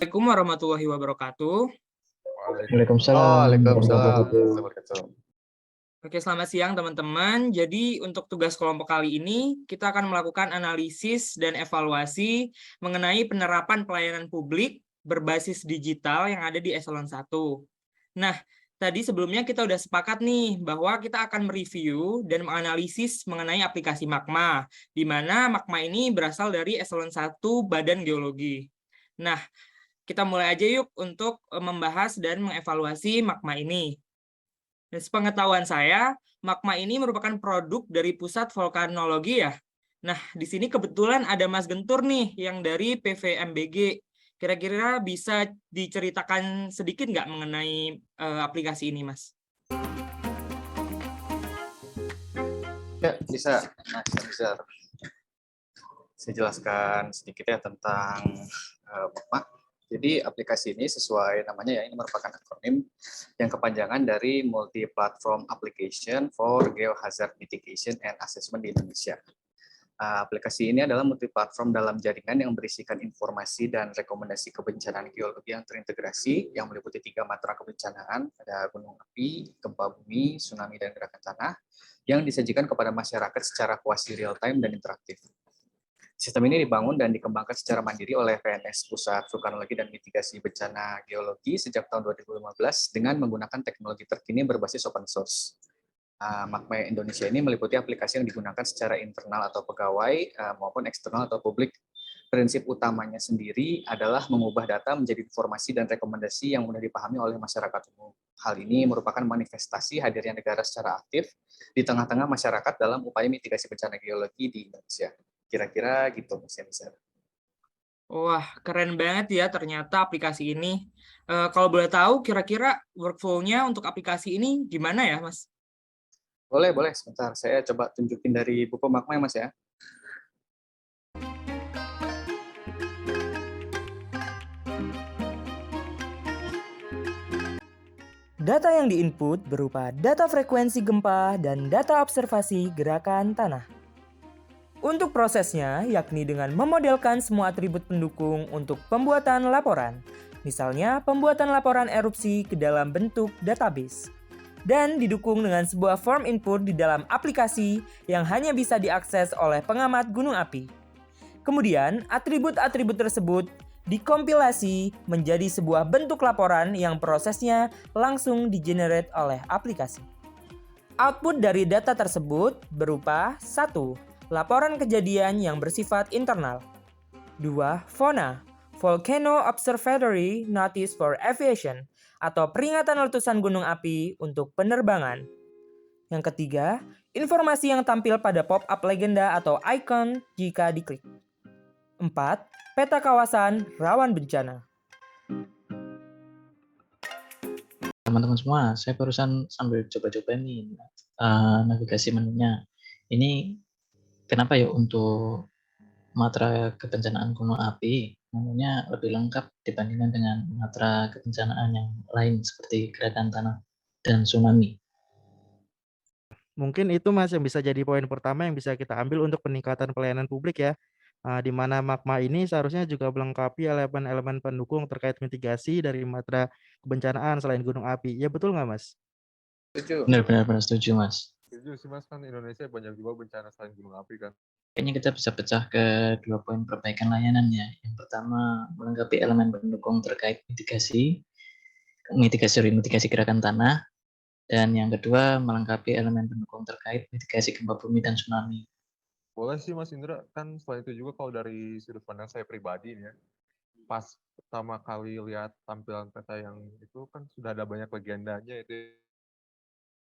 Assalamualaikum warahmatullahi wabarakatuh. Waalaikumsalam Waalaikumsalam. warahmatullahi wabarakatuh. Oke, selamat siang teman-teman. Jadi untuk tugas kelompok kali ini, kita akan melakukan analisis dan evaluasi mengenai penerapan pelayanan publik berbasis digital yang ada di Eselon 1. Nah, tadi sebelumnya kita udah sepakat nih bahwa kita akan mereview dan menganalisis mengenai aplikasi Magma, di mana Magma ini berasal dari Eselon 1 Badan Geologi. Nah, kita mulai aja yuk untuk membahas dan mengevaluasi Magma ini. Dan sepengetahuan saya, Magma ini merupakan produk dari Pusat Vulkanologi ya. Nah, di sini kebetulan ada Mas Gentur nih yang dari PVMBG. Kira-kira bisa diceritakan sedikit nggak mengenai aplikasi ini, Mas? Ya, bisa. Nah, bisa. Saya jelaskan sedikit ya tentang Magma. Jadi aplikasi ini sesuai namanya ya, ini merupakan akronim yang kepanjangan dari Multi Platform Application for Geohazard Mitigation and Assessment di Indonesia. Aplikasi ini adalah multi-platform dalam jaringan yang berisikan informasi dan rekomendasi kebencanaan geologi yang terintegrasi yang meliputi 3 matra kebencanaan, ada gunung api, gempa bumi, tsunami, dan gerakan tanah, yang disajikan kepada masyarakat secara kuasi real-time dan interaktif. Sistem ini dibangun dan dikembangkan secara mandiri oleh PNS Pusat Vulkanologi dan Mitigasi Bencana Geologi sejak tahun 2015 dengan menggunakan teknologi terkini berbasis open source. Magma Indonesia ini meliputi aplikasi yang digunakan secara internal atau pegawai maupun eksternal atau publik. Prinsip utamanya sendiri adalah mengubah data menjadi informasi dan rekomendasi yang mudah dipahami oleh masyarakat umum. Hal ini merupakan manifestasi hadirnya negara secara aktif di tengah-tengah masyarakat dalam upaya mitigasi bencana geologi di Indonesia. Kira-kira gitu, Mas. Wah, keren banget ya ternyata aplikasi ini. Kalau boleh tahu, kira-kira workflow-nya untuk aplikasi ini gimana ya, Mas? Boleh. Sebentar. Saya coba tunjukin dari buku Magma ya, Mas ya. Data yang diinput berupa data frekuensi gempa dan data observasi gerakan tanah. Untuk prosesnya, yakni dengan memodelkan semua atribut pendukung untuk pembuatan laporan, misalnya pembuatan laporan erupsi ke dalam bentuk database, dan didukung dengan sebuah form input di dalam aplikasi yang hanya bisa diakses oleh pengamat gunung api. Kemudian, atribut-atribut tersebut dikompilasi menjadi sebuah bentuk laporan yang prosesnya langsung di-generate oleh aplikasi. Output dari data tersebut berupa 1. Laporan kejadian yang bersifat internal. 2. VONA, Volcano Observatory Notice for Aviation, atau peringatan letusan gunung api untuk penerbangan. Yang ketiga, informasi yang tampil pada pop-up legenda atau icon jika diklik. 4. Peta kawasan rawan bencana. Teman-teman semua, saya barusan sambil coba-coba nih navigasi menunya. Ini kenapa ya untuk matra kebencanaan gunung api menunya lebih lengkap dibandingkan dengan matra kebencanaan yang lain seperti gerakan tanah dan tsunami? Mungkin itu Mas yang bisa jadi poin pertama yang bisa kita ambil untuk peningkatan pelayanan publik ya. Di mana Magma ini seharusnya juga melengkapi elemen-elemen pendukung terkait mitigasi dari matra kebencanaan selain gunung api. Ya betul nggak Mas? Setuju. Benar setuju, Mas. Setuju sih Mas, kan Indonesia banyak juga bencana selain gunung api kan. Kayaknya kita bisa pecah ke 2 poin perbaikan layanannya. Yang pertama, melengkapi elemen pendukung terkait mitigasi gerakan tanah. Dan yang kedua, melengkapi elemen pendukung terkait mitigasi gempa bumi dan tsunami. Boleh sih Mas Indra, kan selain itu juga kalau dari sudut pandang saya pribadi nih ya, pas pertama kali lihat tampilan peta yang itu kan sudah ada banyak legendanya itu.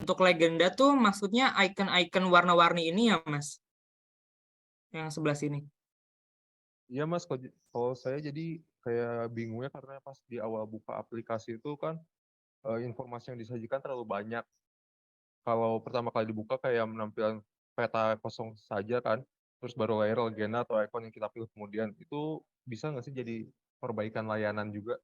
Untuk legenda tuh maksudnya icon-icon warna-warni ini ya, Mas? Yang sebelah sini. Iya Mas, kalau saya jadi kayak bingungnya karena pas di awal buka aplikasi itu kan informasi yang disajikan terlalu banyak. Kalau pertama kali dibuka kayak menampilkan peta kosong saja kan, terus baru layar legenda atau icon yang kita pilih kemudian. Itu bisa nggak sih jadi perbaikan layanan juga?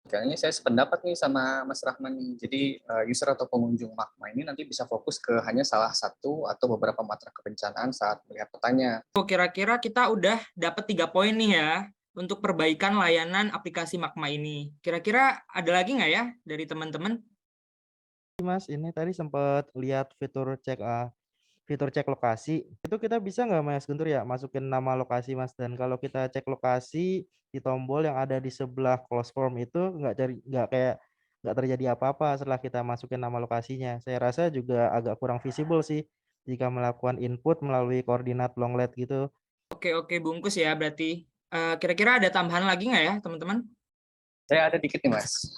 Kayaknya saya sependapat nih sama Mas Rahman nih. Jadi user atau pengunjung Magma ini nanti bisa fokus ke hanya salah satu atau beberapa matra kebencanaan saat melihat petanya. Kira-kira kita udah dapat 3 poin nih ya. untuk perbaikan layanan aplikasi Magma ini. Kira-kira ada lagi nggak ya dari teman-teman? Mas, ini tadi sempat lihat fitur cek lokasi. Itu kita bisa nggak Mas Guntur ya masukin nama lokasi Mas? Dan kalau kita cek lokasi di tombol yang ada di sebelah close form itu nggak terjadi apa-apa setelah kita masukin nama lokasinya. Saya rasa juga agak kurang visible sih jika melakukan input melalui koordinat long lead gitu. Oke, bungkus ya berarti. Kira-kira ada tambahan lagi nggak ya teman-teman? Saya ada dikit nih, Mas.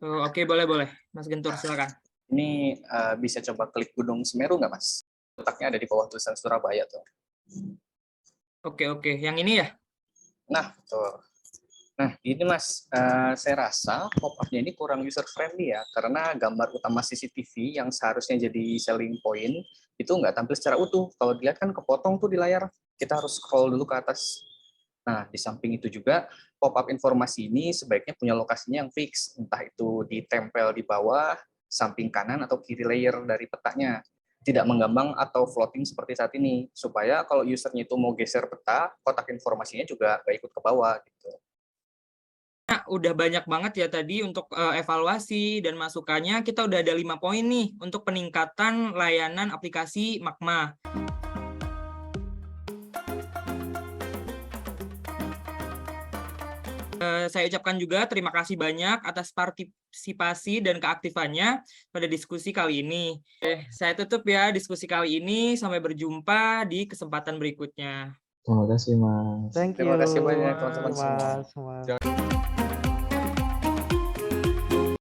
Oke, boleh. Mas Gentur, silakan. Ini bisa coba klik Gunung Semeru nggak, Mas? Letaknya ada di bawah tulisan Surabaya tuh. Oke. Yang ini ya? Nah, betul. Nah, ini Mas, saya rasa pop-up-nya ini kurang user friendly ya, karena gambar utama CCTV yang seharusnya jadi selling point itu nggak tampil secara utuh. Kalau dilihat kan kepotong tuh di layar, kita harus scroll dulu ke atas. Nah, di samping itu juga pop-up informasi ini sebaiknya punya lokasinya yang fix, entah itu ditempel di bawah, samping kanan atau kiri layer dari petanya. Tidak menggambang atau floating seperti saat ini, supaya kalau usernya itu mau geser peta, kotak informasinya juga nggak ikut ke bawah gitu. Nah, udah banyak banget ya tadi untuk evaluasi dan masukannya. Kita udah ada 5 poin nih untuk peningkatan layanan aplikasi Magma. Saya ucapkan juga terima kasih banyak atas partisipasi dan keaktifannya pada diskusi kali ini. Saya tutup ya diskusi kali ini. Sampai berjumpa di kesempatan berikutnya. Terima kasih, Mas. Thank you. Terima kasih banyak teman-teman semua. Mas. Jangan